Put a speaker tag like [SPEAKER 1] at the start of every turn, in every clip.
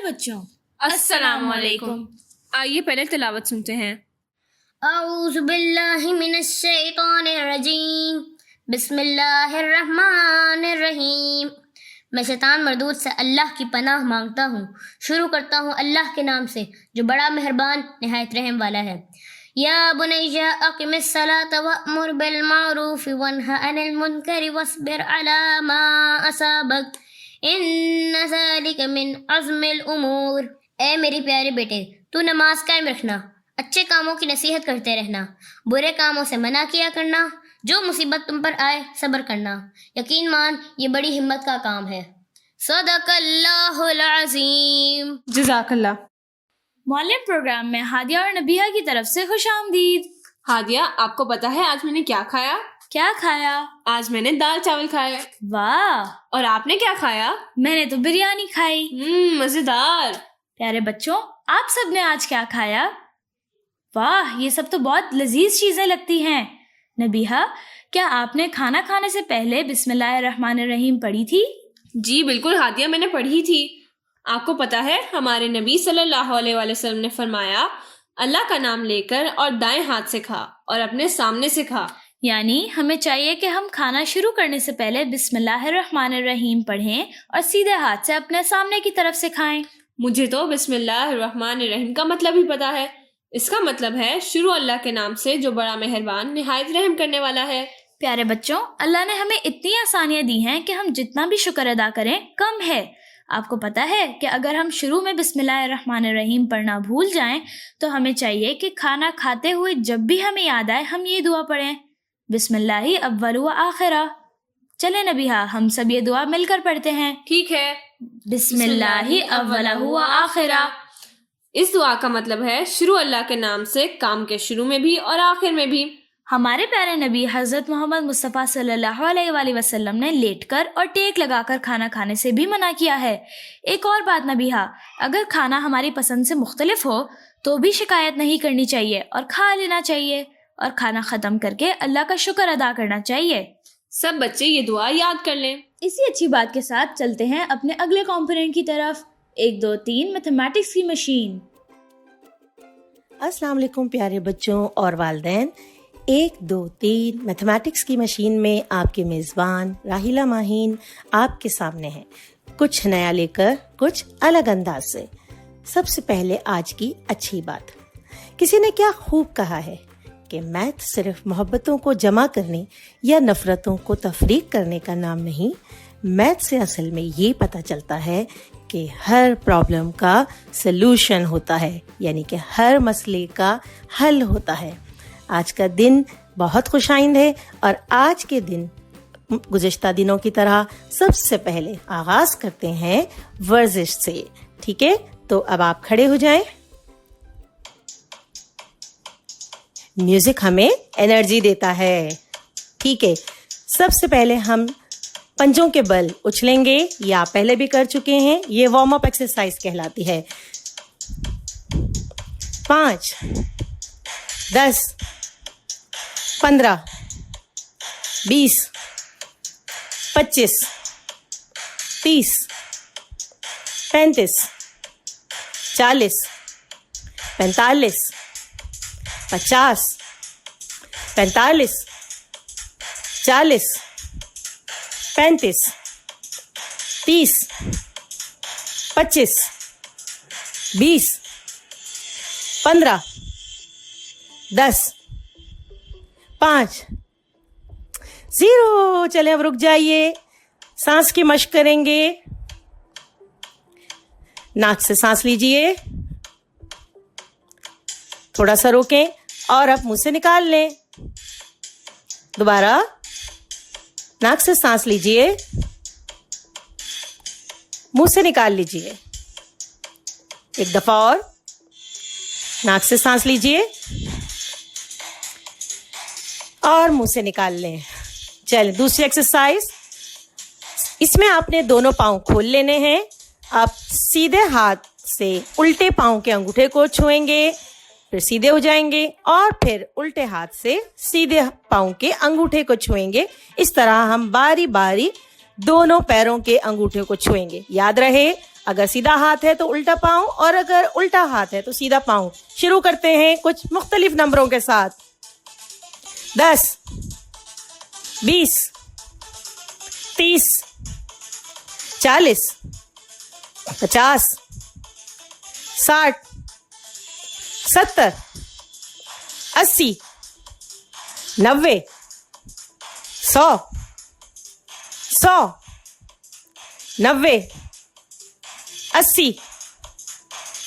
[SPEAKER 1] बच्चों,
[SPEAKER 2] अस्सलाम वालेकुम। आइए पहले तिलावत सुनते हैं।
[SPEAKER 3] औज़ु बिल्लाहि मिनश शैतानिर रजीम, बिस्मिल्लाहिर रहमानिर रहीम। मैं शैतान मरदूद से अल्लाह की पनाह मांगता हूँ। शुरू करता हूँ अल्लाह के नाम से जो बड़ा मेहरबान निहायत रहम वाला है। या बुनैया अक़िमिस सलात वअमुर बिल मारूफ वन्हा अनिल मुनकरि वस्बिर अला मा असाबक इन्न ज़ालिका मिन अज़्मिल उमूर। ए मेरे प्यारे बेटे, तू नमाज कायम रखना, अच्छे कामों की नसीहत करते रहना, बुरे कामों से मना किया करना, जो मुसीबत तुम पर आए सब्र करना। यकीन मान ये बड़ी हिम्मत का काम है। सदक़ल्लाहुल अज़ीम।
[SPEAKER 2] जज़ाकल्लाह।
[SPEAKER 1] मौलिम प्रोग्राम में हादिया और नबिहा की तरफ से खुशामदीद।
[SPEAKER 2] हादिया, आपको पता है आज मैंने क्या खाया?
[SPEAKER 1] क्या खाया?
[SPEAKER 2] आज मैंने दाल चावल खाया।
[SPEAKER 1] वाह!
[SPEAKER 2] और आपने क्या खाया?
[SPEAKER 1] मैंने तो बिरयानी खाई।
[SPEAKER 2] मजेदार।
[SPEAKER 1] प्यारे बच्चों, आप सब ने आज क्या खाया? वाह, ये सब तो बहुत लजीज चीजें लगती हैं। नबीहा, क्या आपने खाना खाने से पहले बिस्मिल्लाहिर्रहमानिर्रहीम पढ़ी थी?
[SPEAKER 2] जी बिल्कुल हादिया, मैंने पढ़ी थी। आपको पता है हमारे नबी सल्लल्लाहु अलैहि वसल्लम ने फरमाया, अल्लाह का नाम लेकर और दाएं हाथ से खा और अपने सामने से खा।
[SPEAKER 1] यानी हमें चाहिए कि हम खाना शुरू करने से पहले बिस्मिल्लाहिर्रहमानिर्रहीम पढ़ें और सीधे हाथ से अपने सामने की तरफ से खाएं।
[SPEAKER 2] मुझे तो बिस्मिल्लाहिर्रहमानिर्रहीम का मतलब ही पता है। इसका मतलब है शुरू अल्लाह के नाम से जो बड़ा मेहरबान निहायत रहम करने वाला है।
[SPEAKER 1] प्यारे बच्चों, अल्लाह ने हमें इतनी आसानियां दी हैं कि हम जितना भी शुक्र अदा करें कम है। आपको पता है कि अगर हम शुरू में बिस्मिल्लाहिर्रहमानिर्रहीम पढ़ना भूल जाएं तो हमें चाहिए कि खाना खाते हुए जब भी हमें याद आए हम ये दुआ पढ़ें, बिस्मिल्लाहि अव्वलु व आखिरा। चले नबीहा, हम सब ये दुआ मिलकर पढ़ते हैं।
[SPEAKER 2] ठीक है।
[SPEAKER 1] बिस्मिल्लाहि अव्वलहु व आखिरा।
[SPEAKER 2] इस दुआ का मतलब है शुरू अल्लाह के नाम से, काम के शुरू में भी और आखिर में भी।
[SPEAKER 1] हमारे प्यारे नबी हजरत मोहम्मद मुस्तफ़ा सल्लल्लाहु अलैहि वसल्लम ने लेटकर और टेक लगाकर खाना खाने से भी मना किया है। एक और बात नबीहा, अगर खाना हमारी पसंद से मुख्तलिफ हो तो भी शिकायत नहीं करनी चाहिए और खा लेना चाहिए और खाना ख़त्म करके अल्लाह का शुक्र अदा करना चाहिए।
[SPEAKER 2] सब बच्चे ये दुआ याद कर लें।
[SPEAKER 1] इसी अच्छी बात के साथ चलते हैं अपने अगले कॉम्पोनेंट की तरफ। 1 2 3 मैथमेटिक्स की मशीन।
[SPEAKER 4] अस्सलाम वालेकुम प्यारे बच्चों और वालिदैन। 1 2 3 मैथमेटिक्स की मशीन में आपके मेज़बान राहिला माहीन आपके सामने है, कुछ नया लेकर कुछ अलग अंदाज से। सबसे पहले आज की अच्छी बात। किसी ने क्या खूब कहा है कि मैथ सिर्फ मोहब्बतों को जमा करने या नफरतों को तफरीक करने का नाम नहीं। मैथ से असल में ये पता चलता है कि हर प्रॉब्लम का सलूशन होता है, यानी कि हर मसले का हल होता है। आज का दिन बहुत खुशाइंद है और आज के दिन गुज़िश्ता दिनों की तरह सबसे पहले आगाज करते हैं वर्जिश से। ठीक है, तो अब आप खड़े हो जाएं। म्यूजिक हमें एनर्जी देता है। ठीक है, सबसे पहले हम पंजों के बल उछलेंगे, ये आप पहले भी कर चुके हैं। ये वार्म अप एक्सरसाइज कहलाती है। 5 10 15 20 25 30 35 40 45 50 45 40 35 30 25 20 15 10 5 0। चले अब रुक जाइए, सांस की मशक करेंगे। नाक से सांस लीजिए, थोड़ा सा रोकें और अब मुंह से निकाल लें। दोबारा नाक से सांस लीजिए, मुंह से निकाल लीजिए। एक दफा और नाक से सांस लीजिए और मुंह से निकाल लें। चलिए दूसरी एक्सरसाइज। इसमें आपने दोनों पांव खोल लेने हैं। आप सीधे हाथ से उल्टे पांव के अंगूठे को छुएंगे, फिर सीधे हो जाएंगे और फिर उल्टे हाथ से सीधे पांव के अंगूठे को छुएंगे। इस तरह हम बारी बारी दोनों पैरों के अंगूठे को छुएंगे। याद रहे, अगर सीधा हाथ है तो उल्टा पाँव, और अगर उल्टा हाथ है तो सीधा पाँव। शुरू करते हैं कुछ मुख्तलिफ नंबरों के साथ। 10, 20, 30, 40, 50, 60, 70, 80, 90, 100, 90, 80,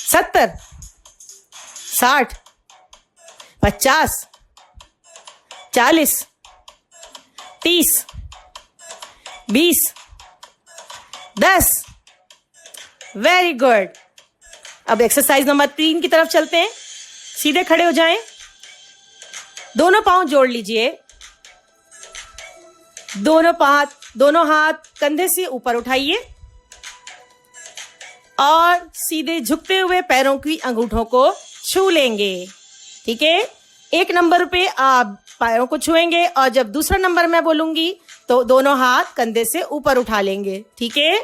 [SPEAKER 4] 70, 60, 50, 40, 30, 20, 10। Very good. अब एक्सरसाइज नंबर 3 की तरफ चलते हैं। सीधे खड़े हो जाएं, दोनों पांव जोड़ लीजिए, दोनों हाथ कंधे से ऊपर उठाइए और सीधे झुकते हुए पैरों की अंगूठों को छू लेंगे। ठीक है, 1 नंबर पे आप पैरों को छुएंगे और जब दूसरा नंबर मैं बोलूंगी तो दोनों हाथ कंधे से ऊपर उठा लेंगे। ठीक है,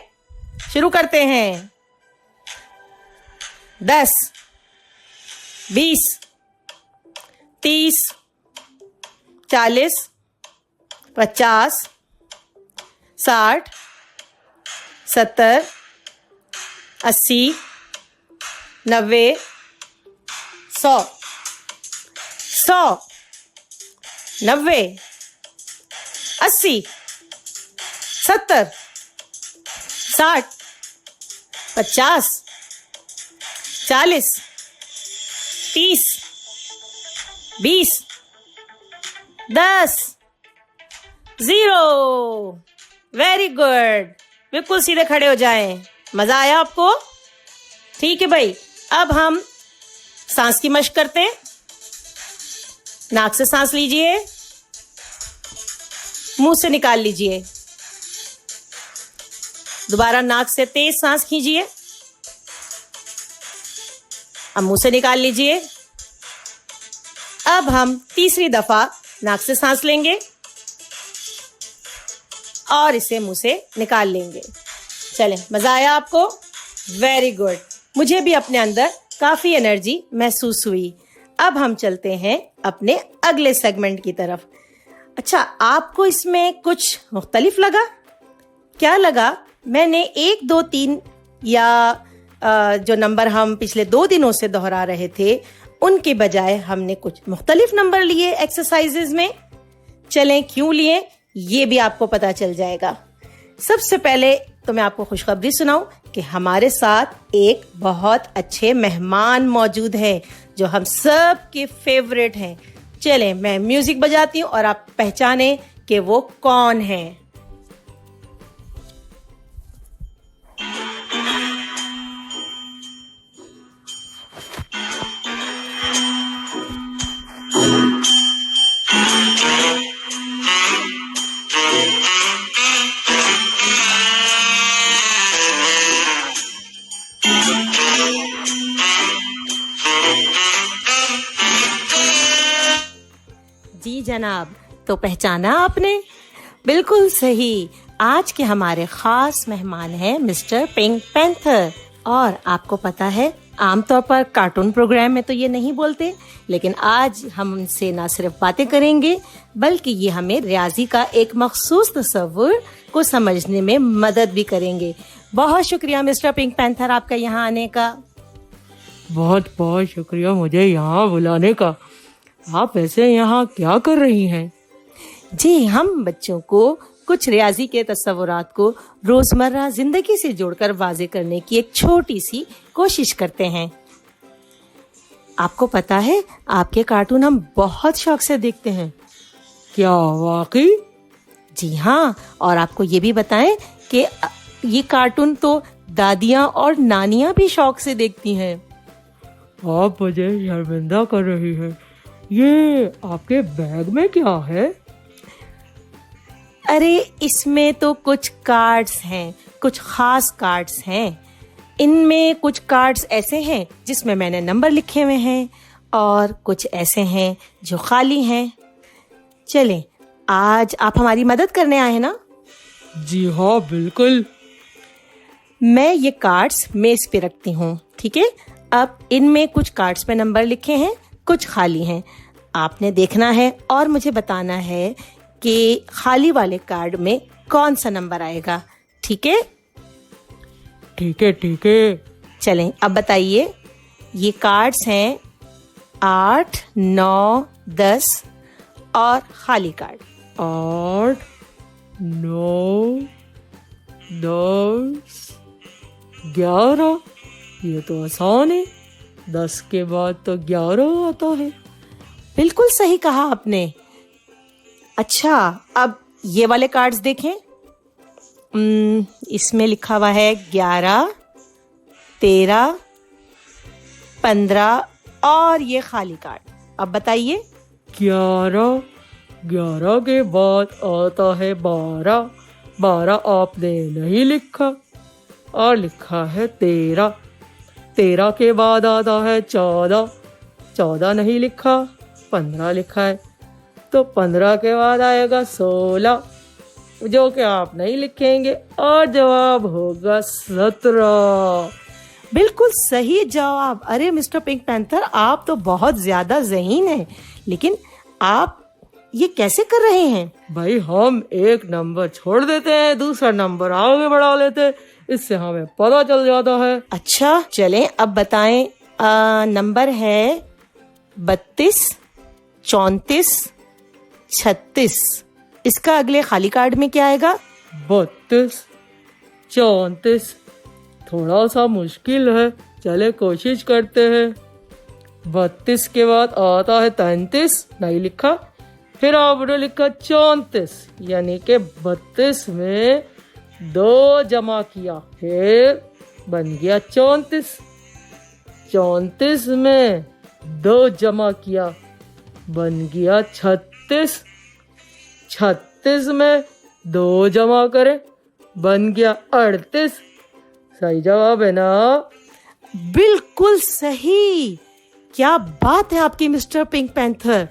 [SPEAKER 4] शुरू करते हैं। 10, 20, 30, 40, 50, 60, 70, 80, 90, 100, 90, 80, 70, 60, 50, 40, 30, 20, 10, 0। Very good. बिल्कुल सीधे खड़े हो जाएं। मजा आया आपको? ठीक है भाई, अब हम सांस की मशक करते हैं। नाक से सांस लीजिए, मुंह से निकाल लीजिए। दोबारा नाक से तेज सांस खींचिए, अब मुंह से निकाल लीजिए। अब हम तीसरी दफा नाक से सांस लेंगे और इसे मुंह से निकाल लेंगे। चलें, मजा आया आपको? Very good. मुझे भी अपने अंदर काफी एनर्जी महसूस हुई। अब हम चलते हैं अपने अगले सेगमेंट की तरफ। अच्छा, आपको इसमें कुछ मुख्तलिफ लगा? क्या लगा? मैंने 1, 2, 3 या जो नंबर हम पिछले 2 दिनों से दोहरा रहे थे उनके बजाय हमने कुछ मुख्तलिफ नंबर लिए एक्सरसाइजेज में। चलें, क्यों लिए ये भी आपको पता चल जाएगा। सबसे पहले तो मैं आपको खुशखबरी सुनाऊं कि हमारे साथ एक बहुत अच्छे मेहमान मौजूद हैं जो हम सब के फेवरेट हैं। चलें, मैं म्यूजिक बजाती हूँ और आप पहचाने कि वो कौन है। जी जनाब, तो पहचाना आपने? बिल्कुल सही। आज के हमारे खास मेहमान हैं मिस्टर पिंक पैंथर। और आपको पता है, आमतौर पर कार्टून प्रोग्राम में तो ये नहीं बोलते, लेकिन आज हम उनसे ना सिर्फ बातें करेंगे बल्कि ये हमें रियाजी का एक मखसूस तस्वुर को समझने में मदद भी करेंगे। बहुत शुक्रिया मिस्टर पिंक पैंथर आपका यहाँ आने का।
[SPEAKER 5] बहुत बहुत शुक्रिया मुझे यहाँ बुलाने का। आप वैसे यहाँ क्या कर रही हैं?
[SPEAKER 4] जी, हम बच्चों को कुछ रियाजी के तस्वुरात को रोजमर्रा जिंदगी से जोड़कर वाजे करने की एक छोटी सी कोशिश करते हैं। आपको पता है, आपके कार्टून हम बहुत शौक से देखते हैं।
[SPEAKER 5] क्या वाकई?
[SPEAKER 4] जी हाँ, और आपको ये भी बताएं कि ये कार्टून तो दादियाँ और नानियाँ भी शौक से देखती हैं।
[SPEAKER 5] आप मुझे शर्मिंदा कर रही हैं। ये आपके बैग में क्या है?
[SPEAKER 4] अरे, इसमें तो कुछ कार्ड्स हैं, कुछ खास कार्ड्स हैं। इनमें कुछ कार्ड्स ऐसे हैं जिसमें मैंने नंबर लिखे हुए हैं और कुछ ऐसे हैं जो खाली हैं। चलें, आज आप हमारी मदद करने आए हैं ना?
[SPEAKER 5] जी हाँ, बिल्कुल।
[SPEAKER 4] मैं ये कार्ड्स मेज पे रखती हूँ, ठीक है। अब इनमें कुछ कार्ड्स पे नंबर लिखे हैं, कुछ खाली हैं। आपने देखना है और मुझे बताना है कि खाली वाले कार्ड में कौन सा नंबर आएगा, ठीक है।
[SPEAKER 5] ठीक है ठीक है।
[SPEAKER 4] चलें, अब बताइए। ये कार्ड्स हैं 8, 9, 10 और खाली कार्ड।
[SPEAKER 5] 8, 9, 10, 11। ये तो आसान है। 10 के बाद तो 11 आता है।
[SPEAKER 4] बिल्कुल सही कहा आपने। अच्छा, अब ये वाले कार्ड्स देखें। इसमें लिखा हुआ है 11, 13, 15 और ये खाली कार्ड। अब बताइए।
[SPEAKER 5] 11, 11 के बाद आता है 12। 12 आपने नहीं लिखा और लिखा है 13। 13 के बाद आता है 14। 14 नहीं लिखा, 15 लिखा है। तो 15 के बाद आएगा 16, जो कि आप नहीं लिखेंगे, और जवाब होगा 17।
[SPEAKER 4] बिल्कुल सही जवाब। अरे मिस्टर पिंक पैंथर, आप तो बहुत ज्यादा ज़हीन हैं। लेकिन आप ये कैसे कर रहे हैं?
[SPEAKER 5] भाई, हम एक नंबर छोड़ देते हैं, दूसरा नंबर आगे बढ़ा लेते हैं, इससे हमें पता चल जाता है।
[SPEAKER 4] अच्छा, चलें अब बताएं। नंबर है 32, 34, 36। इसका अगले खाली कार्ड में क्या आएगा?
[SPEAKER 5] 32, 34। थोड़ा सा मुश्किल है, चले कोशिश करते हैं। 32 के बाद आता है 33, नहीं लिखा। फिर आपने लिखा 34, यानी कि 32 में 2 जमा किया, फिर बन गया 34। 34 में 2 जमा किया, बन गया 36। 36 में 2 जमा करें, बन गया 38। सही जवाब है ना?
[SPEAKER 4] बिल्कुल सही। क्या बात है आपकी mister pink panther.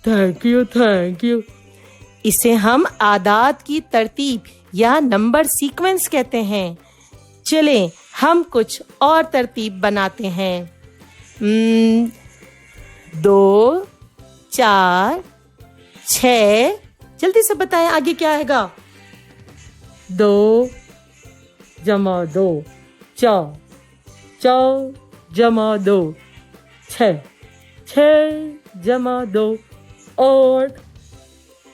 [SPEAKER 5] Thank you thank you.
[SPEAKER 4] इसे हम आदात की तरतीब या नंबर सीक्वेंस कहते हैं। चले हम कुछ और तरतीब बनाते हैं। 2, 4, 6। जल्दी से बताएं आगे क्या आएगा।
[SPEAKER 5] 2 जमा 2 4, 4 जमा 2 6, 6 जमा 2 8,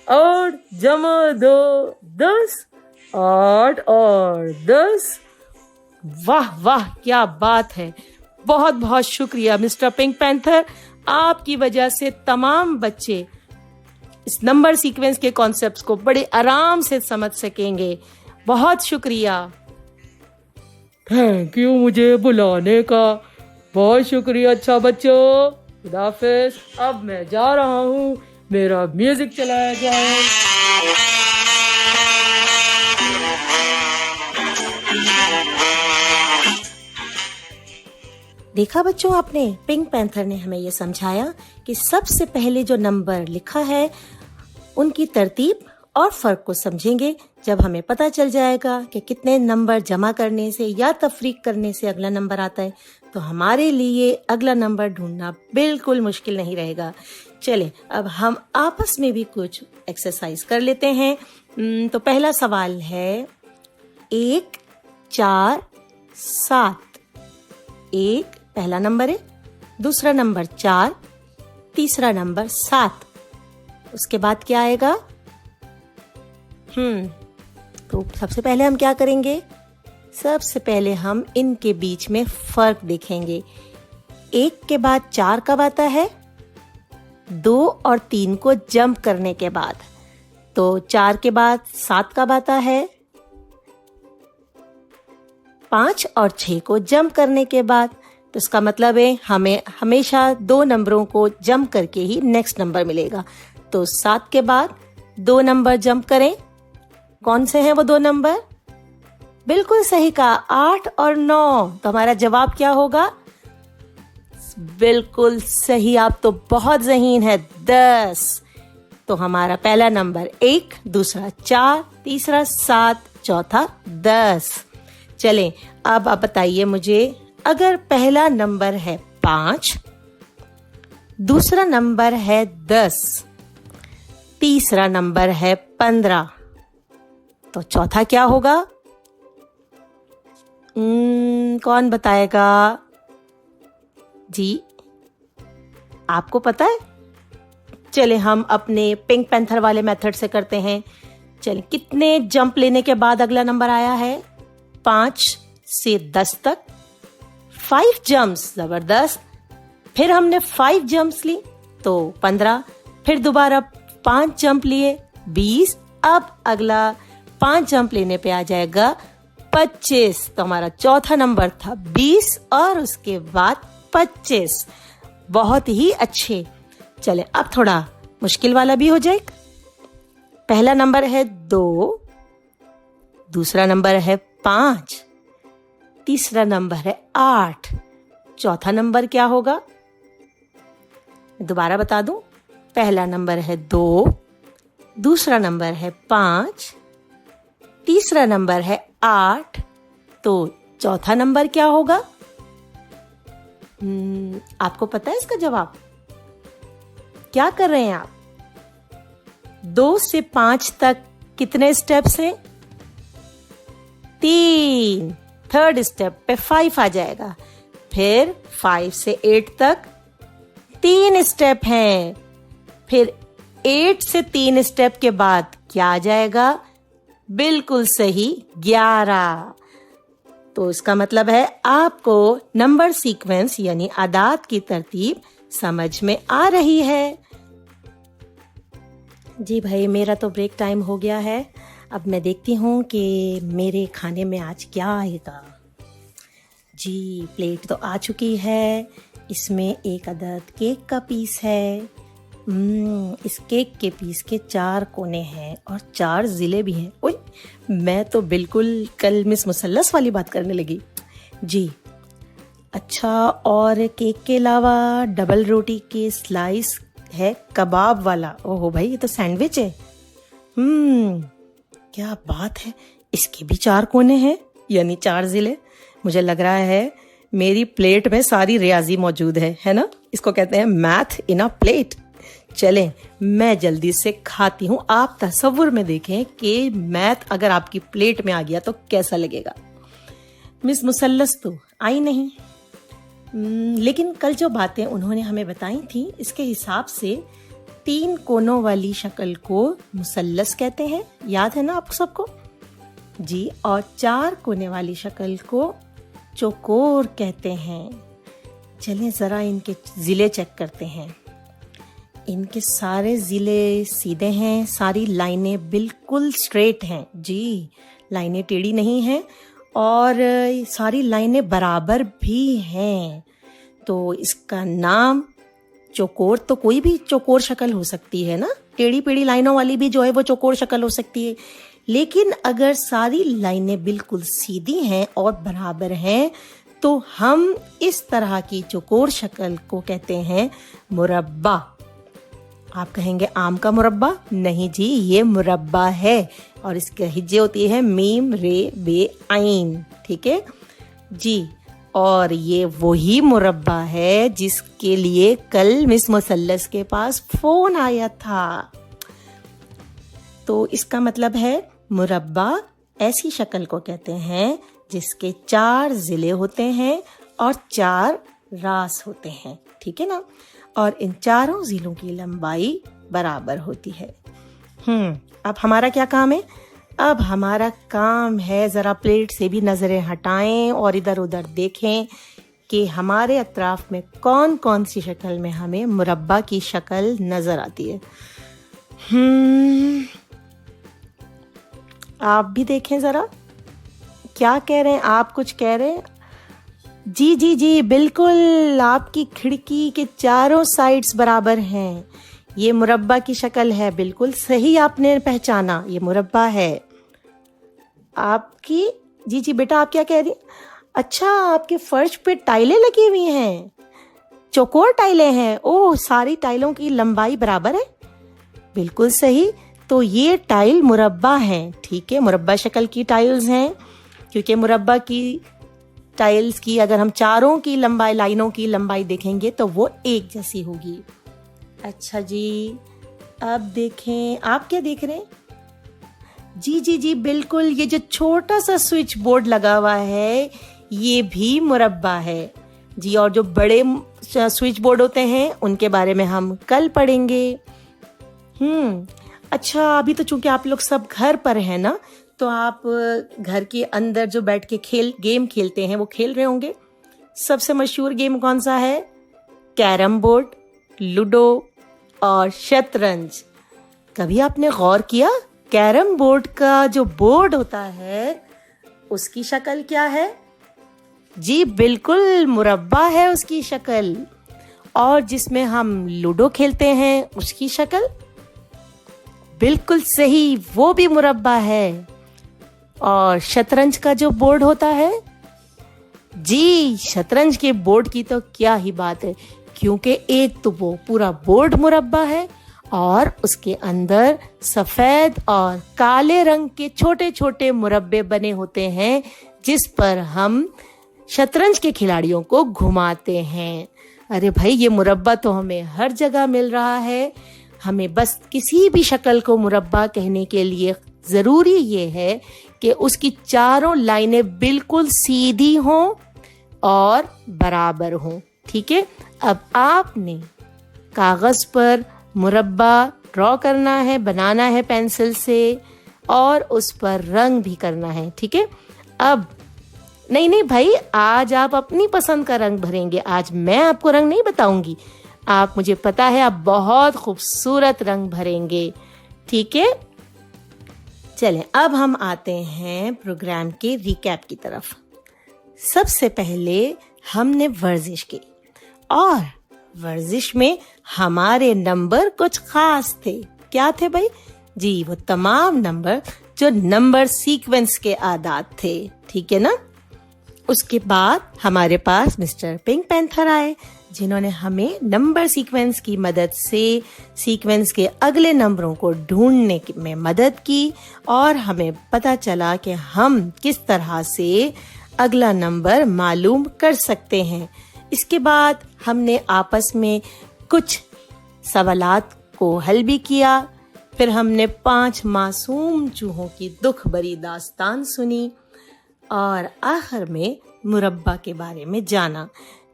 [SPEAKER 5] 8 जमा 2 10, 8 और 10।
[SPEAKER 4] वाह वाह, क्या बात है। बहुत बहुत शुक्रिया मिस्टर पिंक पैंथर। आपकी वजह से तमाम बच्चे इस नंबर सीक्वेंस के कॉन्सेप्ट्स को बड़े आराम से समझ सकेंगे। बहुत शुक्रिया।
[SPEAKER 5] थैंक यू मुझे बुलाने का, बहुत शुक्रिया। अच्छा बच्चों, खुदा हाफिज। अब मैं जा रहा हूँ, मेरा म्यूजिक चलाया जाए।
[SPEAKER 4] देखा बच्चों आपने, पिंक पैंथर ने हमें ये समझाया कि सबसे पहले जो नंबर लिखा है उनकी तरतीब और फर्क को समझेंगे जब हमें पता चल जाएगा कि कितने नंबर जमा करने से या तफरीक करने से अगला नंबर आता है, तो हमारे लिए अगला नंबर ढूंढना बिल्कुल मुश्किल नहीं रहेगा। चले अब हम आपस में भी कुछ एक्सरसाइज कर लेते हैं। तो पहला सवाल है 1, 4, 7। 1 पहला नंबर है, दूसरा नंबर 4, तीसरा नंबर 7। उसके बाद क्या आएगा? तो सबसे पहले हम क्या करेंगे? सबसे पहले हम इनके बीच में फर्क देखेंगे। 1 के बाद 4 कब आता है? 2 और 3 को जंप करने के बाद। तो 4 के बाद 7 कब आता है? 5 और 6 को जंप करने के बाद। तो इसका मतलब है हमें हमेशा 2 नंबरों को जंप करके ही नेक्स्ट नंबर मिलेगा। तो 7 के बाद 2 नंबर जंप करें। कौन से हैं वो 2 नंबर? बिल्कुल सही कहा, 8 और 9। तो हमारा जवाब क्या होगा? बिल्कुल सही, आप तो बहुत ज़हीन है, 10। तो हमारा पहला नंबर 1, दूसरा 4, तीसरा 7, चौथा 10। चलें, अब आप बताइए मुझे, अगर पहला नंबर है 5, दूसरा नंबर है 10, तीसरा नंबर है 15, तो चौथा क्या होगा? कौन बताएगा? जी, आपको पता है? चले हम अपने पिंक पैंथर वाले मेथड से करते हैं। चले, कितने जंप लेने के बाद अगला नंबर आया है? 5 से 10 तक 5 जंप्स, जबरदस्त। फिर हमने 5 जंप्स ली तो 15, फिर दोबारा 5 जंप लिए 20, अब अगला 5 जंप लेने पे आ जाएगा 25। तो हमारा चौथा नंबर था 20 और उसके बाद 25। बहुत ही अच्छे। चले, अब थोड़ा मुश्किल वाला भी हो जाए। पहला नंबर है 2, दूसरा नंबर है 5, तीसरा नंबर है 8, चौथा नंबर क्या होगा? दोबारा बता दूं, पहला नंबर है 2, दूसरा नंबर है 5, तीसरा नंबर है 8, तो चौथा नंबर क्या होगा? आपको पता है इसका जवाब? क्या कर रहे हैं आप? 2 से 5 तक कितने स्टेप्स हैं? 3। थर्ड स्टेप पे 5 आ जाएगा। फिर 5 से 8 तक 3 स्टेप हैं। फिर 8 से 3 स्टेप के बाद क्या आ जाएगा? बिल्कुल सही, 11। तो इसका मतलब है आपको नंबर सीक्वेंस यानी आदात की तरतीब समझ में आ रही है। जी भाई, मेरा तो ब्रेक टाइम हो गया है। अब मैं देखती हूँ कि मेरे खाने में आज क्या आएगा। जी, प्लेट तो आ चुकी है। इसमें एक अदद केक का पीस है। इस केक के पीस के 4 कोने हैं और 4 ज़िले भी हैं। ओए, मैं तो बिल्कुल कल मिस मुसल्लस वाली बात करने लगी। जी, अच्छा, और केक के अलावा डबल रोटी के स्लाइस है, कबाब वाला। ओहो भाई, ये तो सैंडविच है। क्या बात है। इसके भी 4 कोने हैं यानी 4 ज़िले। मुझे लग रहा है मेरी प्लेट में सारी रियाजी मौजूद है ना? इसको कहते हैं मैथ इन अ प्लेट। चलें, मैं जल्दी से खाती हूँ। आप तसव्वुर में देखें कि मैथ अगर आपकी प्लेट में आ गया तो कैसा लगेगा। मिस मुसल्लस तो आई नहीं, लेकिन कल जो बातें उन्होंने हमें बताई थी इसके हिसाब से 3 कोनों वाली शक्ल को मुसल्लस कहते हैं। याद है ना आप सबको? जी, और 4 कोने वाली शक्ल को चौकोर कहते हैं। चलें ज़रा इनके ज़िले चेक करते हैं। इनके सारे ज़िले सीधे हैं, सारी लाइनें बिल्कुल स्ट्रेट हैं। जी, लाइनें टेढ़ी नहीं हैं और सारी लाइनें बराबर भी हैं। तो इसका नाम चौकोर, तो कोई भी चौकोर शक्ल हो सकती है ना, टेढ़ी पेढ़ी लाइनों वाली भी जो है वो चौकोर शक्ल हो सकती है। लेकिन अगर सारी लाइनें बिल्कुल सीधी हैं और बराबर हैं तो हम इस तरह की चौकोर शक्ल को कहते हैं मुरब्बा। आप कहेंगे आम का मुरब्बा? नहीं जी, ये मुरब्बा है और इसकी हिज्जे होती है मीम रे बे आइन। ठीक है जी, और ये वही मुरब्बा है जिसके लिए कल मिस मुसल्लस के पास फोन आया था। तो इसका मतलब है मुरब्बा ऐसी शक्ल को कहते हैं जिसके 4 ज़िले होते हैं और 4 रास होते हैं। ठीक है ना? और इन 4 ज़िलों की लंबाई बराबर होती है। अब हमारा क्या काम है? अब हमारा काम है ज़रा प्लेट से भी नज़रें हटाएं और इधर उधर देखें कि हमारे अतराफ में कौन कौन सी शक्ल में हमें मुरब्बा की शक्ल नज़र आती है। आप भी देखें ज़रा, क्या कह रहे हैं आप? कुछ कह रहे हैं? जी जी जी, बिल्कुल, आपकी खिड़की के चारों साइड्स बराबर हैं। ये मुरब्बा की शक्ल है, बिल्कुल सही आपने पहचाना, ये मुरब्बा है आपकी। जी जी बेटा, आप क्या कह रही? अच्छा, आपके फर्श पे टाइलें लगी हुई हैं, चौकोर टाइलें हैं। ओह, सारी टाइलों की लंबाई बराबर है, बिल्कुल सही। तो ये टाइल मुरब्बा हैं। ठीक है, मुरब्बा शक्ल की टाइल्स हैं। क्योंकि मुरब्बा की टाइल्स की अगर हम चारों की लंबाई, लाइनों की लंबाई देखेंगे तो वो एक जैसी होगी। अच्छा जी, अब देखें, आप क्या देख रहे हैं? जी जी जी बिल्कुल, ये जो छोटा सा स्विच बोर्ड लगा हुआ है ये भी मुरब्बा है जी। और जो बड़े स्विच बोर्ड होते हैं उनके बारे में हम कल पढ़ेंगे। अच्छा, अभी तो चूंकि आप लोग सब घर पर हैं ना, तो आप घर के अंदर जो बैठ के गेम खेलते हैं वो खेल रहे होंगे। सबसे मशहूर गेम कौन सा है? कैरम बोर्ड, लूडो और शतरंज। कभी आपने गौर किया कैरम बोर्ड का जो बोर्ड होता है उसकी शक्ल क्या है? जी बिल्कुल, मुरब्बा है उसकी शक्ल। और जिसमें हम लूडो खेलते हैं उसकी शक्ल? बिल्कुल सही, वो भी मुरब्बा है। और शतरंज का जो बोर्ड होता है, जी शतरंज के बोर्ड की तो क्या ही बात है, क्योंकि एक तो वो पूरा बोर्ड मुरब्बा है और उसके अंदर सफेद और काले रंग के छोटे छोटे मुरब्बे बने होते हैं जिस पर हम शतरंज के खिलाड़ियों को घुमाते हैं। अरे भाई, ये मुरब्बा तो हमें हर जगह मिल रहा है। हमें बस किसी भी शक्ल को मुरब्बा कहने के लिए जरूरी ये है कि उसकी चारों लाइनें बिल्कुल सीधी हों और बराबर हों। ठीक है, अब आपने कागज पर मुरब्बा ड्रॉ करना है, बनाना है पेंसिल से, और उस पर रंग भी करना है। ठीक है, अब नहीं भाई, आज आप अपनी पसंद का रंग भरेंगे। आज मैं आपको रंग नहीं बताऊंगी, आप, मुझे पता है, आप बहुत खूबसूरत रंग भरेंगे। ठीक है, चलें अब हम आते हैं प्रोग्राम के रिकैप की तरफ। सबसे पहले हमने वर्जिश की, और वर्जिश में हमारे नंबर कुछ खास थे। क्या थे भाई? जी, वो तमाम नंबर जो नंबर सीक्वेंस के आदात थे। ठीक है ना। उसके बाद हमारे पास मिस्टर पिंक पैंथर आए, जिन्होंने हमें नंबर सीक्वेंस की मदद से सीक्वेंस के अगले नंबरों को ढूंढने में मदद की, और हमें पता चला कि हम किस तरह से अगला नंबर मालूम कर सकते हैं। इसके बाद हमने आपस में कुछ सवालात को हल भी किया। फिर हमने 5 मासूम चूहों की दुख भरी दास्तान सुनी, और आखिर में मुरब्बा के बारे में जाना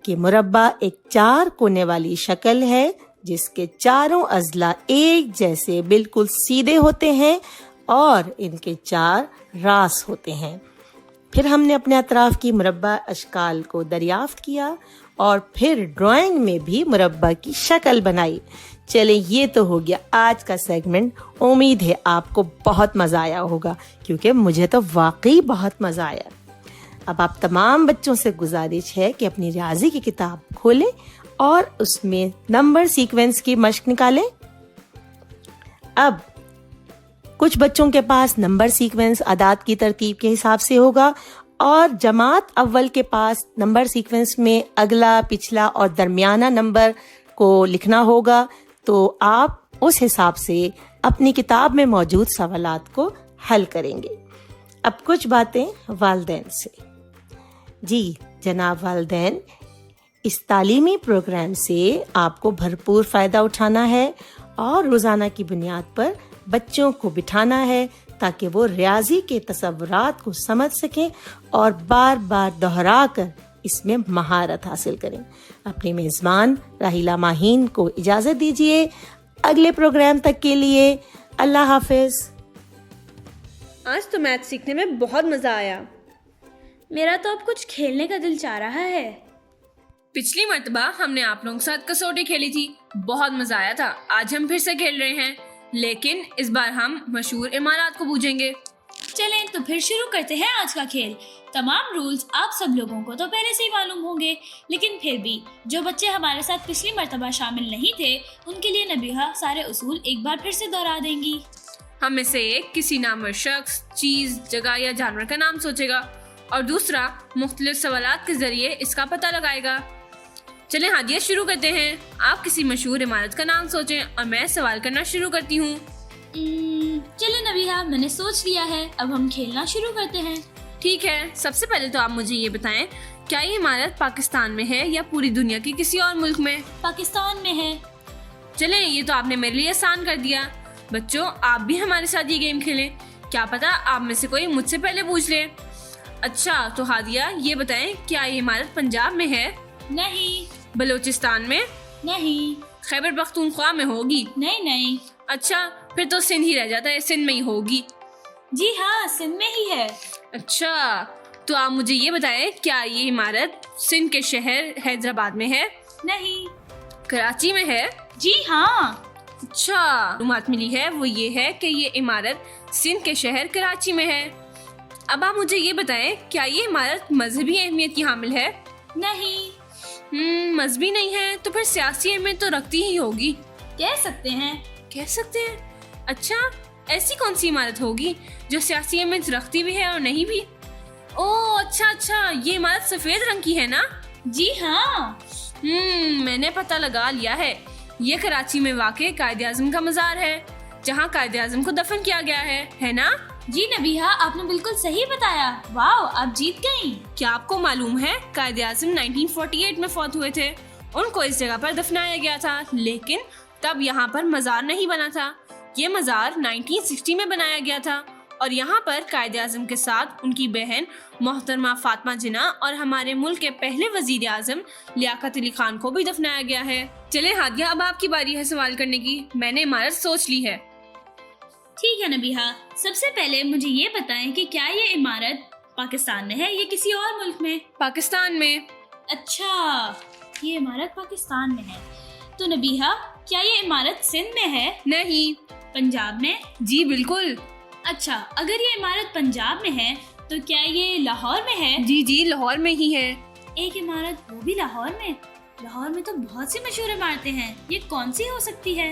[SPEAKER 4] कि मुरब्बा एक 4 कोने वाली शक्ल है जिसके चारों अजला एक जैसे बिल्कुल सीधे होते हैं और इनके 4 रास होते हैं। फिर हमने अपने अतराफ की मुरब्बा अशकाल को दरियाफ्त किया और फिर ड्राइंग में भी मुरब्बा की शक्ल बनाई। चले, ये तो हो गया आज का सेगमेंट। उम्मीद है आपको बहुत मजा आया होगा, क्योंकि मुझे तो वाकई बहुत मजा आया। अब आप तमाम बच्चों से गुजारिश है कि अपनी रियाजी की किताब खोलें और उसमें नंबर सीक्वेंस की मश्क निकालें। अब कुछ बच्चों के पास नंबर सीक्वेंस अदाद की तरतीब के हिसाब से होगा, और जमात अव्वल के पास नंबर सीक्वेंस में अगला, पिछला और दरमियाना नंबर को लिखना होगा। तो आप उस हिसाब से अपनी किताब में मौजूद सवालात को हल करेंगे। अब कुछ बातें वालिदैन से। जी जनाब वालिदैन, इस तालीमी प्रोग्राम से आपको भरपूर फ़ायदा उठाना है और रोज़ाना की बुनियाद पर बच्चों को बिठाना है ताकि वो रियाजी के तसव्वुरात को समझ सकें और बार बार दोहरा कर इसमें महारत हासिल करें। अपने मेज़बान राहिला माहीन को इजाज़त दीजिए। अगले प्रोग्राम तक के लिए अल्लाह हाफिज़।
[SPEAKER 2] आज तो मैथ सीखने में बहुत मज़ा आया।
[SPEAKER 1] मेरा तो अब कुछ खेलने का दिल चाह रहा है।
[SPEAKER 2] पिछली मर्तबा हमने आप लोगों के साथ कसौटी खेली थी, बहुत मजा आया था। आज हम फिर से खेल रहे हैं, लेकिन इस बार हम मशहूर इमारत को बूझेंगे।
[SPEAKER 1] चलें तो फिर शुरू करते हैं आज का खेल। तमाम रूल्स आप सब लोगों को तो पहले से ही मालूम होंगे, लेकिन फिर भी जो बच्चे हमारे साथ पिछली मर्तबा शामिल नहीं थे उनके लिए नबीहा सारे उसूल एक बार फिर से दोहरा देंगी।
[SPEAKER 2] हम में से एक किसी नामवर शख्स, चीज, जगह या जानवर का नाम सोचेगा और दूसरा मुख्तलिफ सवालात के जरिए इसका पता लगाएगा। चलें हादिया, शुरू करते हैं। आप किसी मशहूर इमारत का नाम सोचें और मैं सवाल करना शुरू करती हूँ।
[SPEAKER 1] चले नबीहा, मैंने सोच लिया है, अब हम खेलना शुरू करते हैं।
[SPEAKER 2] ठीक है, सबसे पहले तो आप मुझे ये बताएं, क्या ये इमारत पाकिस्तान में है या पूरी दुनिया के किसी और मुल्क में?
[SPEAKER 1] पाकिस्तान में है।
[SPEAKER 2] चलें, ये तो आपने मेरे लिए आसान कर दिया। बच्चों, आप भी हमारे साथ ये गेम खेलें। क्या पता आप में से कोई मुझसे पहले पूछ ले। अच्छा, तो हादिया ये बताएं, क्या ये इमारत पंजाब में है?
[SPEAKER 1] नहीं।
[SPEAKER 2] बलूचिस्तान में?
[SPEAKER 1] नहीं।
[SPEAKER 2] खैबर पख्तूनख्वा में होगी?
[SPEAKER 1] नहीं।
[SPEAKER 2] अच्छा, फिर तो सिंध ही रह जाता है, सिंध में ही होगी।
[SPEAKER 1] जी हाँ, सिंध में ही है।
[SPEAKER 2] अच्छा, तो आप मुझे ये बताएं, क्या ये इमारत सिंध के शहर हैदराबाद में है?
[SPEAKER 1] नहीं।
[SPEAKER 2] कराची में है?
[SPEAKER 1] जी हाँ।
[SPEAKER 2] अच्छा, मालूमात मिली है वो ये है कि ये इमारत सिंध के शहर कराची में है। अब आप मुझे ये बताएं, क्या ये इमारत मजहबी अहमियत की हामिल है?
[SPEAKER 1] नहीं।
[SPEAKER 2] मजहबी नहीं है तो फिर सियासी अहमियत तो रखती ही होगी।
[SPEAKER 1] कह सकते हैं।
[SPEAKER 2] कह सकते हैं? अच्छा, ऐसी कौन सी इमारत होगी जो सियासी अहमियत रखती भी है और नहीं भी? ओह अच्छा, ये इमारत सफेद रंग की है ना?
[SPEAKER 1] जी हाँ।
[SPEAKER 2] मैंने पता लगा लिया है। ये कराची में वाक़े कायदे आज़म का मज़ार है, जहाँ कायदे आज़म को दफन किया गया है ना?
[SPEAKER 1] जी नबीहा, आपने बिल्कुल सही बताया। वाह, आप जीत गईं।
[SPEAKER 2] क्या आपको मालूम है कायदे आज़म 1948 में फौत हुए थे। उनको इस जगह पर दफनाया गया था, लेकिन तब यहाँ पर मज़ार नहीं बना था। ये मज़ार 1960 में बनाया गया था और यहाँ पर कायदे आज़म के साथ उनकी बहन मोहतरमा फातिमा जिन्ना और हमारे मुल्क के पहले वजीर आज़म लियाकत अली खान को भी दफनाया गया है। चले हादिया, अब आपकी बारी है सवाल करने की। मैंने इमारत सोच ली है।
[SPEAKER 1] ठीक है नबीहा, सबसे पहले मुझे ये बताएं कि क्या ये इमारत पाकिस्तान में है या किसी और मुल्क में?
[SPEAKER 2] पाकिस्तान में।
[SPEAKER 1] अच्छा, ये इमारत पाकिस्तान में है। तो नबीहा, क्या ये इमारत सिंध में है?
[SPEAKER 2] नहीं।
[SPEAKER 1] पंजाब में?
[SPEAKER 2] जी बिल्कुल।
[SPEAKER 1] अच्छा, अगर ये इमारत पंजाब में है तो क्या ये लाहौर में है?
[SPEAKER 2] जी लाहौर में ही है।
[SPEAKER 1] एक इमारत वो भी लाहौर में? लाहौर में तो बहुत सी मशहूर इमारतें हैं, ये कौन सी हो सकती है?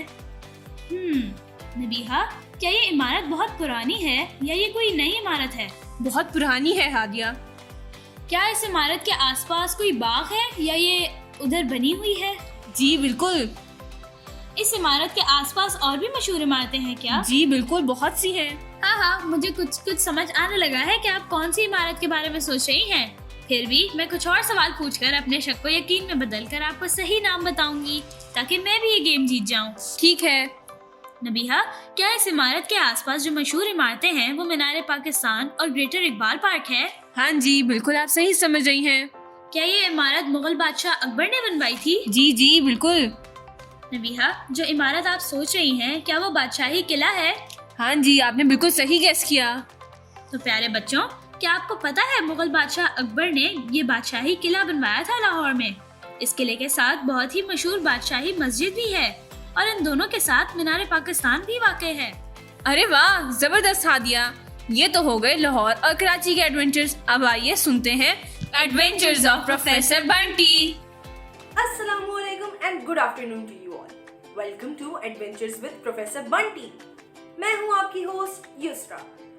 [SPEAKER 1] नबीहा, क्या ये इमारत बहुत पुरानी है या ये कोई नई इमारत है?
[SPEAKER 2] बहुत पुरानी है हादिया।
[SPEAKER 1] क्या इस इमारत के आसपास कोई बाग है या ये उधर बनी हुई है?
[SPEAKER 2] जी बिल्कुल।
[SPEAKER 1] इस इमारत के आसपास और भी मशहूर इमारतें हैं क्या?
[SPEAKER 2] जी बिल्कुल, बहुत सी हैं।
[SPEAKER 1] हाँ, मुझे कुछ समझ आने लगा है कि आप कौन सी इमारत के बारे में सोच रही हैं। फिर भी मैं कुछ और सवाल पूछकर अपने शक को यकीन में बदलकर आपको सही नाम बताऊंगी, ताकि मैं भी ये गेम जीत जाऊं।
[SPEAKER 2] ठीक है।
[SPEAKER 1] नबीहा, क्या इस इमारत के आसपास जो मशहूर इमारतें हैं वो मीनार पाकिस्तान और ग्रेटर इकबाल पार्क है?
[SPEAKER 2] हाँ जी बिल्कुल, आप सही समझ रही हैं।
[SPEAKER 1] क्या ये इमारत मुगल बादशाह अकबर ने बनवाई थी?
[SPEAKER 2] जी बिल्कुल।
[SPEAKER 1] नबीहा, जो इमारत आप सोच रही हैं, क्या वो बादशाही किला है?
[SPEAKER 2] हाँ जी, आपने बिल्कुल सही गेस किया।
[SPEAKER 1] तो प्यारे बच्चों, क्या आपको पता है मुगल बादशाह अकबर ने ये बादशाही किला बनवाया था लाहौर में। इस किले के साथ बहुत ही मशहूर बादशाही मस्जिद भी है और इन दोनों के साथ मीनार पाकिस्तान भी वाक़ है।
[SPEAKER 2] अरे वाह, जबरदस्त हादिया। ये तो हो गए लाहौर और कराची के एडवेंचर्स। अब आइए सुनते हैं adventures of professor Bunty.
[SPEAKER 6] Assalamualaikum and good afternoon to you all. Welcome to Adventures with Professor Bunty. मैं हूँ आपकी होस्ट युस्रा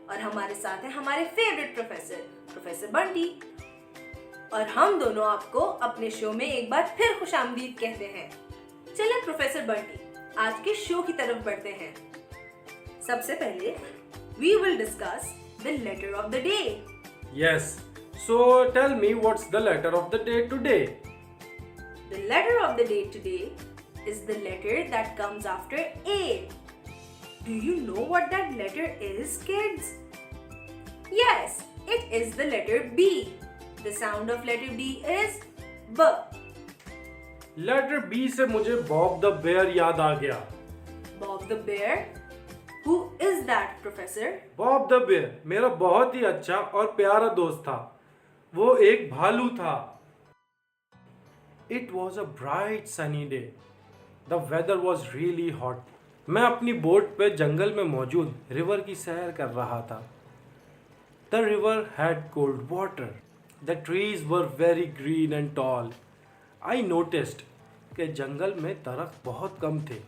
[SPEAKER 6] और हमारे साथ है हमारे फेवरेट प्रोफेसर बंटी। और हम दोनों आपको अपने शो में एक बार फिर खुशामदीद कहते हैं। चलिए प्रोफेसर बंटी, आज के शो की तरफ बढ़ते हैं। सबसे पहले we will discuss the letter of the day.
[SPEAKER 7] Yes. So tell me, what's the letter of the day today?
[SPEAKER 6] The letter of the day today is the letter that comes after A. Do you know what that letter is, kids? Yes, it is the letter B. The sound of letter B is B.
[SPEAKER 7] Letter B से मुझे Bob the Bear याद आ गया।
[SPEAKER 6] Bob the Bear? Who is that, Professor?
[SPEAKER 7] Bob the Bear मेरा बहुत ही अच्छा और प्यारा दोस्त था। वो एक भालू था। It was a bright sunny day. The weather was really hot. मैं अपनी बोट पे जंगल में मौजूद रिवर की सैर कर रहा था। The river had cold water. The trees were very green and tall. I noticed कि जंगल में दरख्त बहुत कम थे।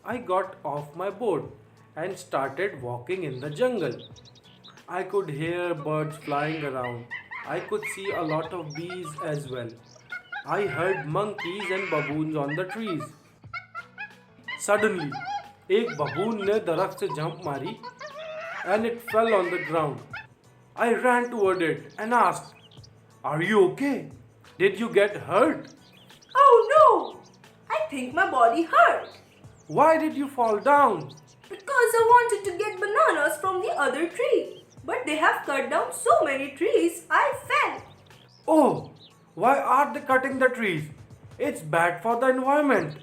[SPEAKER 7] I got off my boat and started walking in the jungle. I could hear birds flying around. I could see a lot of bees as well. I heard monkeys and baboons on the trees. Suddenly, एक baboon ने दरख्त से jump मारी and it fell on the ground. I ran toward it and asked, "Are you okay? Did you get hurt?
[SPEAKER 6] Oh no! I think my body hurt.
[SPEAKER 7] Why did you fall down?"
[SPEAKER 6] Because I wanted to get bananas from the other tree. But they have cut down so many trees, I fell.
[SPEAKER 7] "Oh, why are they cutting the trees? It's bad for the environment."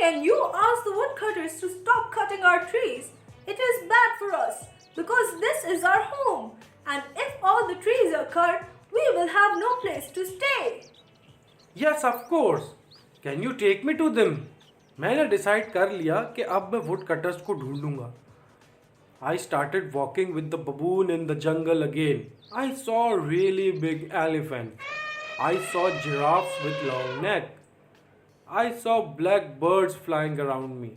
[SPEAKER 6] Can you ask the woodcutters to stop cutting our trees? It is bad for us because this is our home. And if all the trees are cut, we will have no place to stay.
[SPEAKER 7] Yes, of course. Can you take me to them? मैंने decide कर लिया कि अब मैं would cutters को ढूंढूंगा. I started walking with the baboon in the jungle again. I saw a really big elephant. I saw giraffes with long neck. I saw black birds flying around me.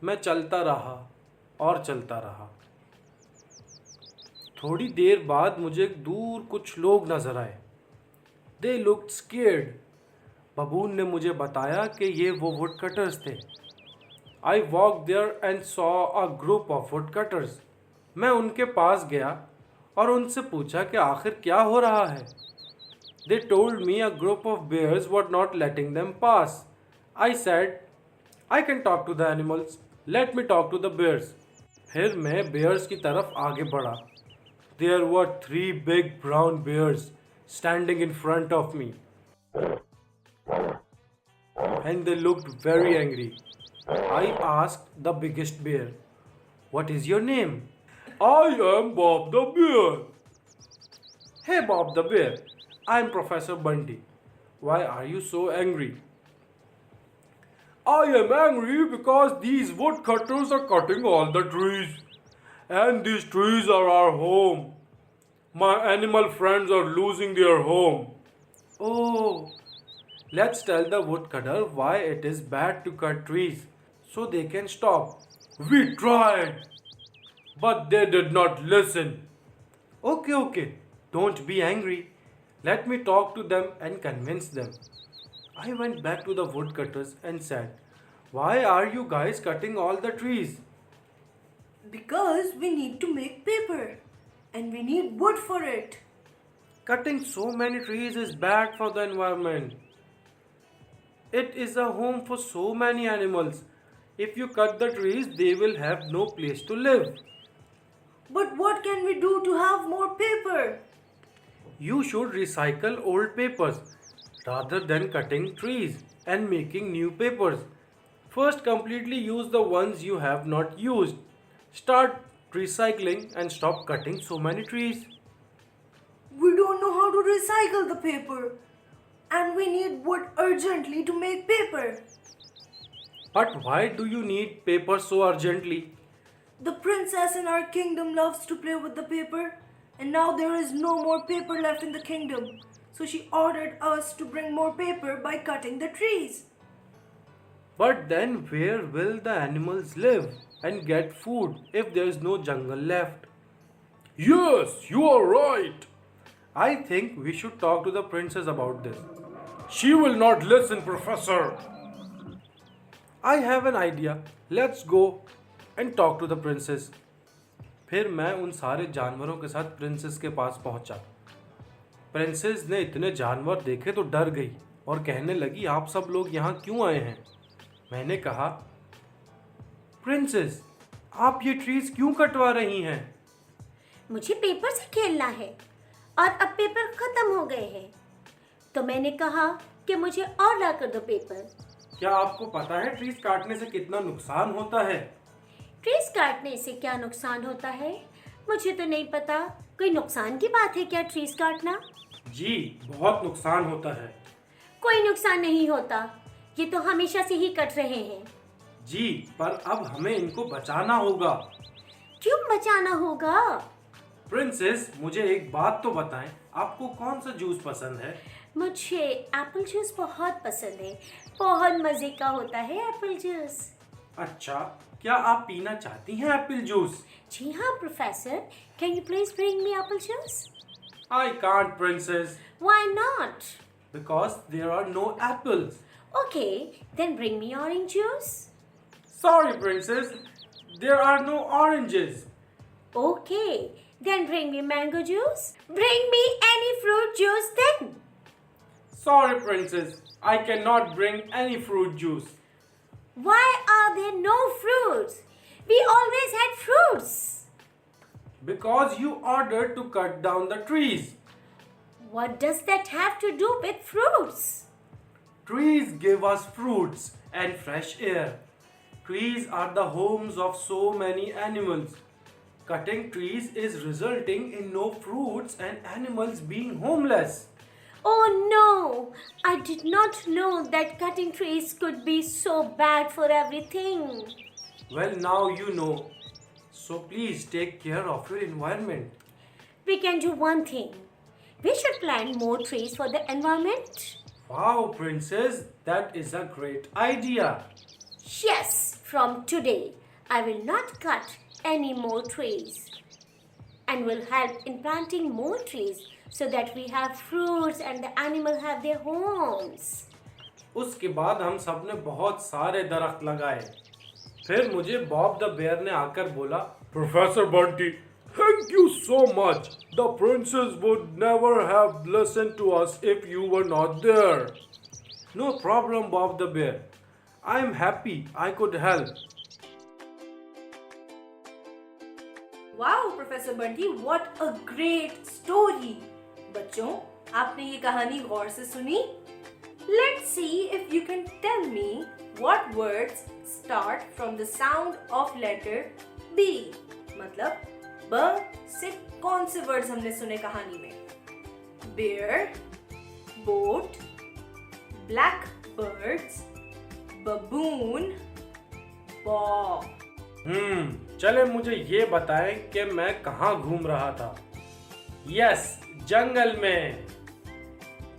[SPEAKER 7] मैं चलता रहा और चलता रहा. थोड़ी देर बाद मुझे दूर कुछ लोग नजर आए. They looked scared. बबून ने मुझे बताया कि ये वो वुड कटर्स थे. I walked there and saw a group of woodcutters. मैं उनके पास गया और उनसे पूछा कि आखिर क्या हो रहा है. They told me a group of bears were not letting them pass. I said, I can talk to the animals. Let me talk to the bears. फिर मैं bears की तरफ आगे बढ़ा. There were 3 big brown bears standing in front of me. And they looked very angry. I asked the biggest bear, "What is your name?" "I am Bob the Bear." "Hey Bob the Bear, I am Professor Bunty. Why are you so angry?" "I am angry because these woodcutters are cutting all the trees. And these trees are our home. My animal friends are losing their home." "Oh, let's tell the woodcutter why it is bad to cut trees so they can stop." "We tried, but they did not listen." Okay, don't be angry. Let me talk to them and convince them." I went back to the woodcutters and said, "Why are you guys cutting all the trees?"
[SPEAKER 6] Because we need to make paper. And we need wood for it.
[SPEAKER 7] "Cutting so many trees is bad for the environment. It is a home for so many animals. If you cut the trees, they will have no place to live."
[SPEAKER 6] But what can we do to have more paper?
[SPEAKER 7] You should recycle old papers rather than cutting trees and making new papers. First, completely use the ones you have not used. Start recycling and stop cutting so many trees.
[SPEAKER 6] We don't know how to recycle the paper. And we need wood urgently to make paper.
[SPEAKER 7] But why do you need paper so urgently?
[SPEAKER 6] The princess in our kingdom loves to play with the paper. And now there is no more paper left in the kingdom. So she ordered us to bring more paper by cutting the trees.
[SPEAKER 7] But then where will the animals live and get food if there is no jungle left? Yes, you are right. I think we should talk to the princess about this. She will not listen, Professor. I have an idea. Let's go and talk to the princess. फिर मैं उन सारे जानवरों के साथ princess के पास पहुंचा. Princess ने इतने जानवर देखे तो डर गई और कहने लगी, "आप सब लोग यहाँ क्यों आए हैं?" मैंने कहा, "प्रिंसेस, आप ये ट्रीज क्यों कटवा रही हैं?"
[SPEAKER 4] मुझे पेपर से खेलना है और अब पेपर खत्म हो गए हैं, तो मैंने कहा कि मुझे और ला कर दो पेपर।
[SPEAKER 7] क्या आपको पता है ट्रीज काटने से कितना नुकसान होता है?
[SPEAKER 4] ट्रीज काटने से क्या नुकसान होता है? मुझे तो नहीं पता। कोई नुकसान की बात है क्या ट्रीज काटना?
[SPEAKER 7] जी, बहुत नुकसान होता है।
[SPEAKER 4] कोई नुकसान नहीं होता, ये तो हमेशा से ही कट रहे हैं।
[SPEAKER 7] जी, पर अब हमें इनको बचाना होगा।
[SPEAKER 4] क्यों बचाना होगा?
[SPEAKER 7] प्रिंसेस, मुझे एक बात तो बताएं, आपको कौन सा जूस पसंद है?
[SPEAKER 4] मुझे एप्पल जूस बहुत पसंद है। बहुत मजे का होता है एप्पल जूस।
[SPEAKER 7] अच्छा, क्या आप पीना चाहती हैं एप्पल जूस?
[SPEAKER 4] जी हाँ professor, can you please bring me apple juice?
[SPEAKER 7] I can't, princess,
[SPEAKER 4] Why not?
[SPEAKER 7] because there are no apples.
[SPEAKER 4] Okay, then bring me orange juice.
[SPEAKER 7] Sorry, princess, there are no oranges.
[SPEAKER 4] Okay,
[SPEAKER 3] Then bring me mango juice. Bring me any fruit juice then.
[SPEAKER 7] Sorry, princess. I cannot bring any fruit juice.
[SPEAKER 3] Why are there no fruits? We always had fruits.
[SPEAKER 7] Because you ordered to cut down the trees.
[SPEAKER 3] What does that have to do with fruits?
[SPEAKER 7] Trees give us fruits and fresh air. Trees are the homes of so many animals. Cutting trees is resulting in no fruits and animals being homeless.
[SPEAKER 3] Oh no! I did not know that cutting trees could be so bad for everything.
[SPEAKER 7] Well, now you know. So please take care of your environment.
[SPEAKER 3] We can do one thing. We should plant more trees for the environment.
[SPEAKER 7] Wow, princess, that is a great idea.
[SPEAKER 3] Yes, from today, I will not cut any more trees and will help in planting more trees so that we have fruits and the animals have their homes.
[SPEAKER 7] उसके बाद हम सब ने बहुत सारे दरख्त लगाए. फिर मुझे बॉब द बेयर ने आकर बोला, professor Bunty, thank you so much. The princess would never have listened to us if you were not there. No problem, Bob the bear. I am happy I could help.
[SPEAKER 6] Wow, Professor Bunty, what a great story. बच्चों, आपने ये कहानी गौर से सुनी? Let's see if you can tell me what words start from the sound of letter B. मतलब ब से कौन से वर्ड्स हमने सुने कहानी में? Bear, boat, blackbirds, baboon, ball.
[SPEAKER 7] चले मुझे ये बताएं कि मैं कहाँ घूम रहा था. यस, जंगल में.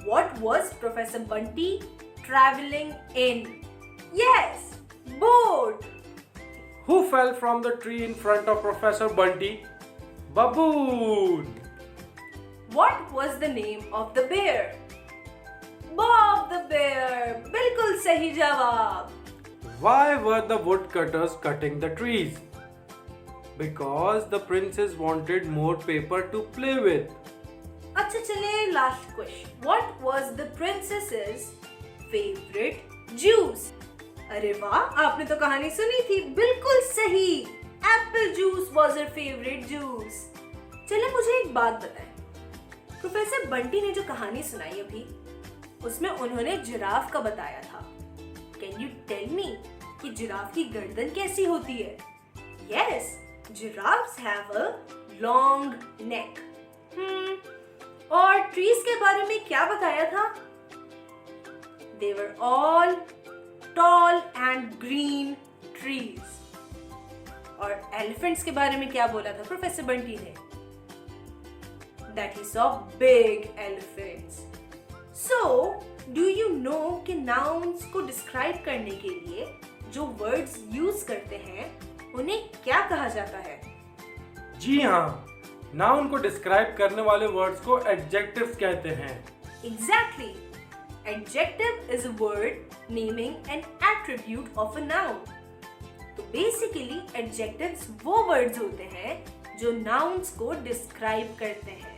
[SPEAKER 6] What was Professor Bunty traveling in? Yes, boat.
[SPEAKER 7] Who fell from the tree in front of Professor Bunty? Baboon.
[SPEAKER 6] What was the name of the bear? Bob the bear. बिल्कुल सही जवाब.
[SPEAKER 7] Why were the woodcutters cutting the trees? Because the princess wanted more paper to play with.
[SPEAKER 6] अच्छा चलिए last question. What was the princess's favorite juice? अरे वाह, आपने तो कहानी सुनी थी. बिल्कुल सही. Apple juice was her favorite juice. चलिए मुझे एक बात बताएं. प्रोफेसर बंटी ने जो कहानी सुनाई अभी, उसमें उन्होंने जिराफ का बताया था. Can you tell me कि जिराफ की गर्दन कैसी होती है? Yes, giraffes have a long neck. और ट्रीज के बारे में क्या बताया था? They were all tall and green trees. और elephants के बारे में क्या बोला था प्रोफेसर बंटी ने? That he saw big elephants. So, do you know कि nouns को describe करने के लिए जो words use करते हैं, उन्हें क्या कहा जाता है?
[SPEAKER 7] जी हाँ, नाउन को डिस्क्राइब करने वाले वर्ड्स को एडजेक्टिव्स कहते हैं.
[SPEAKER 6] Exactly. Adjective is a word naming an attribute of a noun. तो basically adjectives वो words होते हैं जो nouns को describe करते हैं.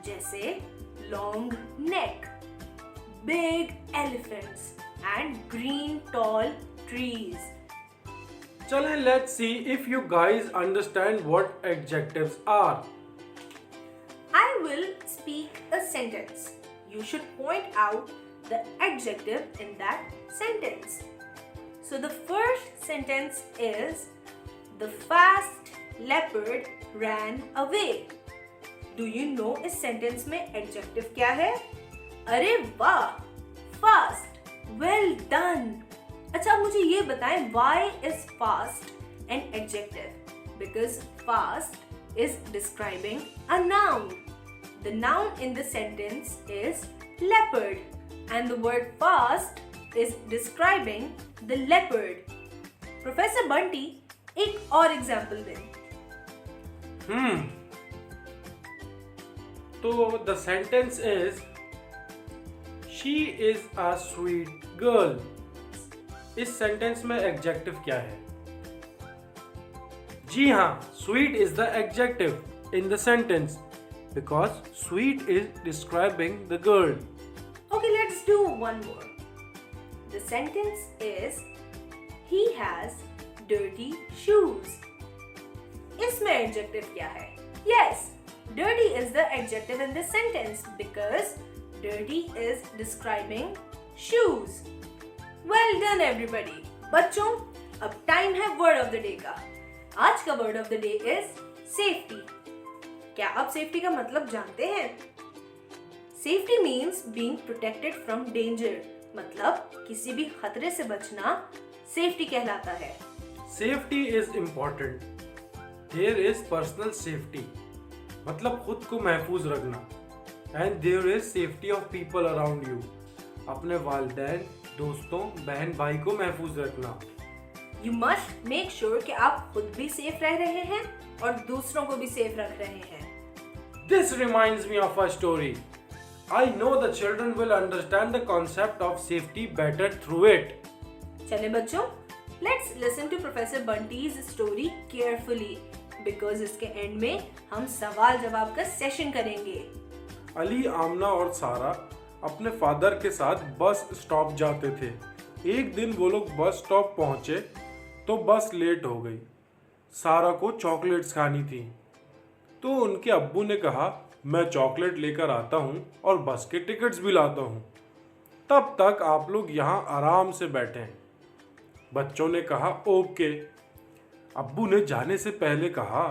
[SPEAKER 6] जैसे long neck, big elephants and green tall trees.
[SPEAKER 7] चलें, let's see if you guys understand what adjectives are.
[SPEAKER 6] I will speak a sentence. You should point out the adjective in that sentence. So the first sentence is, the fast leopard ran away. Do you know इस sentence में adjective क्या है? अरे वाह, fast, well done. अच्छा मुझे ये बताएं, why is fast an adjective? Because fast is describing a noun. The noun in the sentence is leopard and the word fast is describing the leopard. Professor Bunty, एक और example दें.
[SPEAKER 7] तो the sentence is, she is a sweet girl. इस sentence में adjective क्या है? जी हाँ, sweet is the adjective. in the sentence because sweet is describing the girl.
[SPEAKER 6] Okay, let's do one more. The sentence is he has dirty shoes. इसमें adjective क्या है? Yes, dirty is the adjective in this sentence because dirty is describing shoes. Well done everybody. बच्चों, अब time है word of the day का. आज का word of the day is safety. क्या आप सेफ्टी का मतलब जानते हैं? Safety means being protected from danger. मतलब किसी भी खतरे से बचना सेफ्टी कहलाता है.
[SPEAKER 7] Safety is important. There is personal safety मतलब खुद को महफूज रखना. And there is safety of people around you. अपने वालिदैन, दोस्तों, बहन भाई को महफूज रखना.
[SPEAKER 6] यू मस्ट मेक श्योर कि आप खुद भी सेफ रह रहे हैं और दूसरों को भी सेफ रख रहे हैं.
[SPEAKER 7] This reminds me of a story. I know the children will understand the concept of safety better through it.
[SPEAKER 6] चले बच्चों, let's listen to Professor Bunty's story carefully because इसके एंड में हम सवाल जवाब का सेशन करेंगे.
[SPEAKER 7] अली, आमना और सारा अपने फादर के साथ बस स्टॉप जाते थे. एक दिन वो लोग बस स्टॉप पहुंचे तो बस लेट हो गई. सारा को चॉकलेट्स खानी थी तो उनके अब्बू ने कहा मैं चॉकलेट लेकर आता हूँ और बस के टिकट्स भी लाता हूँ. तब तक आप लोग यहाँ आराम से बैठें. बच्चों ने कहा ओके. अब्बू ने जाने से पहले कहा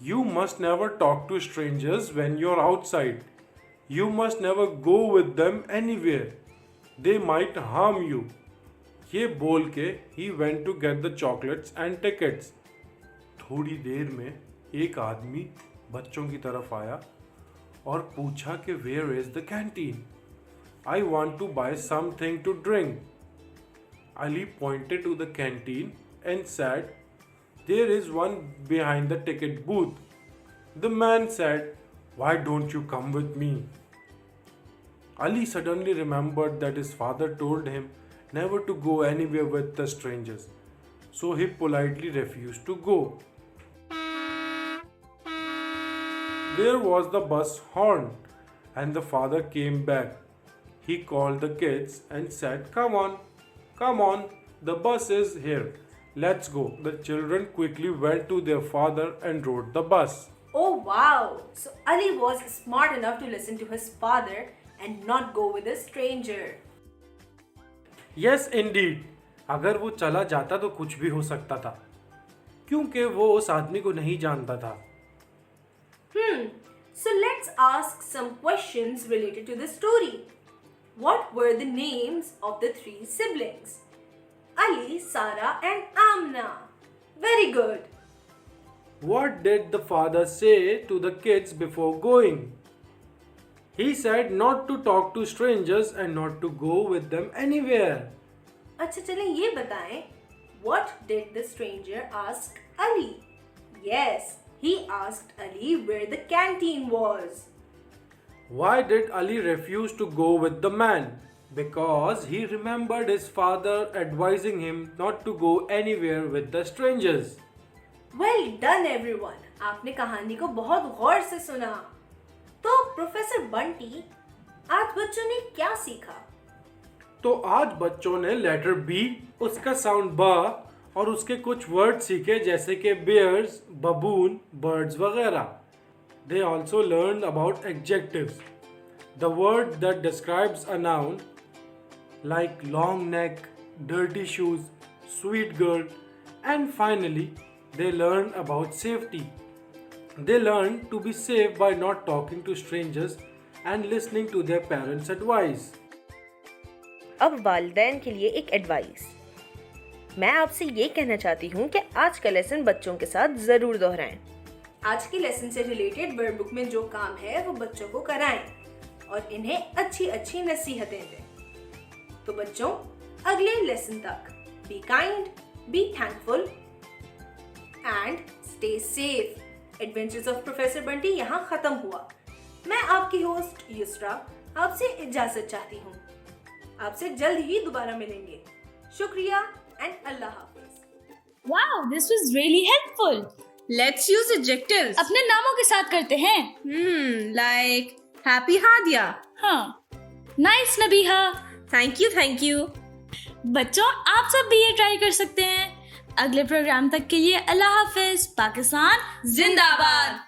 [SPEAKER 7] you must never talk to strangers when you are outside. You must never go with them anywhere. They might harm you. ये बोल के he went to get the chocolates and tickets. थोड़ी देर में एक आदमी बच्चों की तरफ आया और पूछा कि where is the canteen. I want to buy something to drink. Ali pointed to the canteen and said there is one behind the ticket booth. The man said why don't you come with me. Ali suddenly remembered that his father told him never to go anywhere with the strangers, so he politely refused to go. There was the bus horn, and the father came back. He called the kids and said, come on, the bus is here. Let's go. The children quickly went to their father and rode the bus.
[SPEAKER 6] Oh wow! So Ali was smart enough to listen to his father and not go with a stranger.
[SPEAKER 7] Yes, indeed. अगर वो चला जाता तो कुछ भी हो सकता था क्योंकि वो उस आदमी को नहीं जानता था.
[SPEAKER 6] So let's ask some questions related to the story. What were the names of the three siblings? Ali, Sara and Amna. Very good.
[SPEAKER 7] What did the father say to the kids before going? He said not to talk to strangers and not to go with them anywhere.
[SPEAKER 6] अच्छा चलें ये बताएं. What did the stranger ask Ali? Yes, he asked Ali where the canteen was.
[SPEAKER 7] Why did Ali refuse to go with the man? Because he remembered his father advising him not to go anywhere with the strangers.
[SPEAKER 6] Well done everyone. आपने कहानी को बहुत गौर से सुना. तो professor Bunty, आज बच्चों ने क्या सीखा?
[SPEAKER 7] तो आज बच्चों ने लेटर बी, उसका साउंड ब और उसके कुछ वर्ड सीखे जैसे कि bears, baboon, birds वगैरह. They also learned about adjectives, the word that describes a noun like long neck, dirty shoes, sweet girl, and finally they learned about safety. They learned to be safe by not talking to strangers and listening to their parents' advice.
[SPEAKER 8] अब वालिदैन के लिए एक advice. मैं आपसे ये कहना चाहती हूँ कि आज का लेसन बच्चों के साथ ज़रूर दोहराएं.
[SPEAKER 6] आज के लेसन से रिलेटेड वर्ड बुक में जो काम है वो बच्चों को कराएं और इन्हें अच्छी अच्छी नसीहतें दें. तो बच्चों, अगले लेसन तक be kind, be thankful and stay safe. Adventures of professor Bunty यहाँ खत्म हुआ. मैं आपकी होस्ट युस्रा आपसे इजाजत चाहती हूँ. आपसे जल्द ही दोबारा मिलेंगे. शुक्रिया and Allah Hafiz.
[SPEAKER 1] Wow, this was really helpful.
[SPEAKER 2] Let's use adjectives.
[SPEAKER 1] अपने नामों के साथ करते हैं।
[SPEAKER 2] Like happy Hadia.
[SPEAKER 1] हाँ, नाइस नबीहा।
[SPEAKER 2] Thank you.
[SPEAKER 1] बच्चों, आप सब भी ये ट्राई कर सकते हैं। अगले प्रोग्राम तक के लिए अल्लाह हाफिज। पाकिस्तान जिंदाबाद।